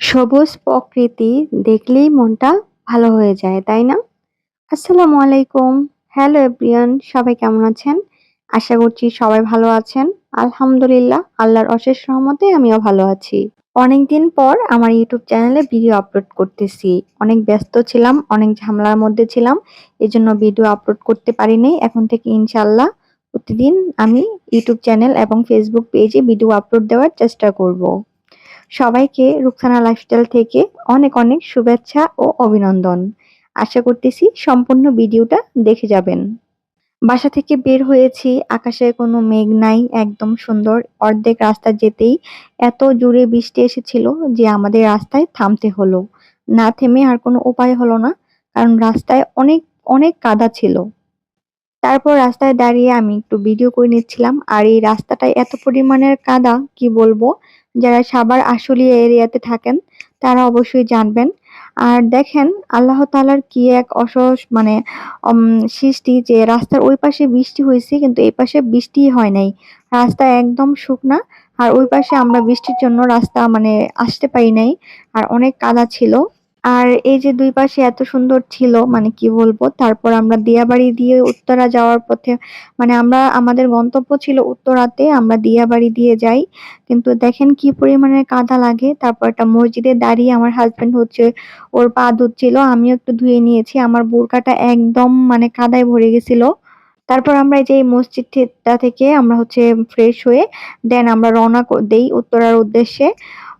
সবুজ প্রকৃতি দেখলেই মনটা ভালো হয়ে যায়, তাই না? আসসালামু আলাইকুম। হ্যালো এভরিওয়ান, সবাই কেমন আছেন? আশা করছি সবাই ভালো আছেন। আলহামদুলিল্লাহ, আল্লাহর অশেষ রহমতে আমিও ভালো আছি। অনেকদিন পর আমার ইউটিউব চ্যানেলে ভিডিও আপলোড করতেছি। অনেক ব্যস্ত ছিলাম, অনেক ঝামেলার মধ্যে ছিলাম। এজন্য ভিডিও আপলোড করতে পারিনি। এখন থেকে ইনশাআল্লাহ প্রতিদিন আমি ইউটিউব চ্যানেল এবং ফেসবুক পেজে ভিডিও আপলোড দেওয়ার চেষ্টা করব। সবাইকে রুকসানা লাইফস্টাইল থেকে অনেক অনেক শুভেচ্ছা ও অভিনন্দন। আশা করতেছি সম্পূর্ণ ভিডিওটা দেখে যাবেন। বাসা থেকে বের হয়েছি, আকাশে কোনো মেঘ নাই, একদম সুন্দর। অর্ধেক রাস্তা যেতেই এত জোরে বৃষ্টি এসেছিল যে আমাদের রাস্তায় থামতে হলো। না থেমে আর কোনো উপায় হলো না, কারণ রাস্তায় অনেক অনেক কাদা ছিল। তারপর রাস্তায় দাঁড়িয়ে আমি একটু ভিডিও করে নিচ্ছিলাম। আর এই রাস্তাটায় এত পরিমাণের কাদা, কি বলবো! যারা সাভার আশুলিয়া এরিয়াতে থাকেন তারা অবশ্যই জানবেন। আর দেখেন আল্লাহ তাআলার কি এক মানে উম সৃষ্টি যে রাস্তার ওই পাশে বৃষ্টি হইছে কিন্তু এই পাশে বৃষ্টিই হয় নাই। রাস্তা একদম শুকনা। আর ওই পাশে আমরা বৃষ্টির জন্য রাস্তা মানে আসতে পারি নাই। আর অনেক কাদা ছিল। আর এই যে ২ পাশে এত সুন্দর ছিল, মানে কি বলবো। তারপর আমরা দিয়াবাড়ি দিয়ে উত্তরা যাওয়ার পথে মানে আমাদের গন্তব্য ছিল উত্তরাতে, আমরা দিয়াবাড়ি দিয়ে যাই। কিন্তু দেখেন কি পরিমাণের কাদা লাগে। তারপর একটা মসজিদে দাঁড়িয়ে আমার হাসব্যান্ড হচ্ছে ওর পা ধুচ্ছিল। আমিও একটু ধুয়ে নিয়েছি। আমার বোরকাটা একদম মানে কাদায় ভরে গেছিল। তারপর আমরা এই যে এই মসজিদটা থেকে আমরা হচ্ছে ফ্রেশ হয়ে দেন আমরা রওনা দেই উত্তরার উদ্দেশ্যে।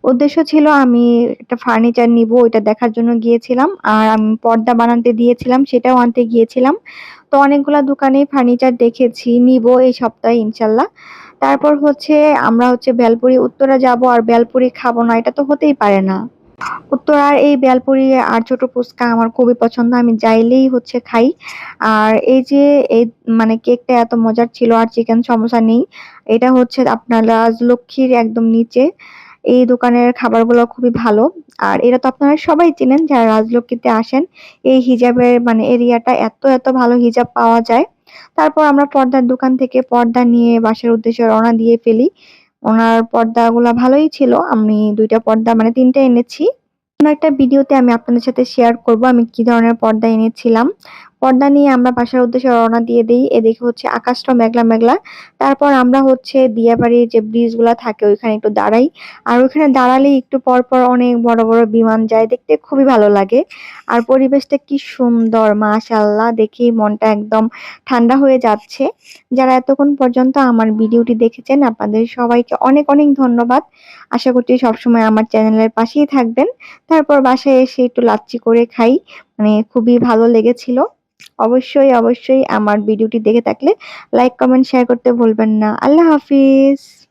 উদ্দেশ্য ছিল আমি একটা ফার্নিচার নিবো, ওইটা দেখার জন্য গিয়েছিলাম। আর আমি পর্দা বানাতে দিয়েছিলাম, সেটাও আনতে গিয়েছিলাম। তো অনেকগুলা দোকানেই ফার্নিচার দেখেছি, নিবো এই সপ্তাহে ইনশাল্লাহ। তারপর হচ্ছে আমরা হচ্ছে বেলপুরি উত্তরা যাবো আর বেলপুরি খাবো না, এটা তো হতেই পারে না। উত্তরার এই বেলপুরি আর ছোট ফুচকা আমার খুবই পছন্দ। আমি যাইলেই হচ্ছে খাই। আর এই যে এই মানে কেকটা এত মজার ছিল আর চিকেন সমোসা নেই। এটা হচ্ছে আপনার রাজলক্ষ্মীর একদম নিচে। এই দোকানের খাবারগুলো খুবই ভালো। আর এটা তো আপনারা সবাই চেনেন যারা রাজলক্ষ্মীতে আসেন। এই হিজাবের মানে এরিয়াটা এত ভালো হিজাব পাওয়া যায়। তারপর আমরা পর্দার দোকান থেকে পর্দা নিয়ে বাসার উদ্দেশ্যে রওনা দিয়ে ফেলি। ওনার পর্দাগুলা ভালোই ছিল। আমি ২ টা পর্দা মানে ৩ টা এনেছি। অন্য একটা ভিডিওতে আমি আপনাদের সাথে শেয়ার করব আমি কি ধরনের পর্দা এনেছিলাম। পর্দা নিয়ে আমরা বাসার উদ্দেশ্যে রওনা দিয়ে দেই। এদিকে হচ্ছে আকাশটাও মেঘলা মেঘলা। তারপর আমরা হচ্ছে দিয়াবাড়ির যে ব্রিজগুলা থাকে ওইখানে একটু দাঁড়াই। আর ওইখানে দাঁড়ালেই একটু পরপর অনেক বড় বড় বিমান যায়। দেখতে খুবই ভালো লাগে। আর পরিবেশটা কি সুন্দর, মাশাআল্লাহ! দেখেই মনটা একদম ঠান্ডা হয়ে যাচ্ছে। যারা এতক্ষণ পর্যন্ত আমার ভিডিওটি দেখেছেন আপনাদের সবাইকে অনেক অনেক ধন্যবাদ। আশা করছি সবসময় আমার চ্যানেলের পাশেই থাকবেন। তারপর বাসায় এসে একটু লাচ্ছি করে খাই। মানে খুবই ভালো লেগেছিল। অবশ্যই আমার ভিডিওটি দেখে থাকলে লাইক, কমেন্ট, শেয়ার করতে ভুলবেন না। আল্লাহ হাফিজ।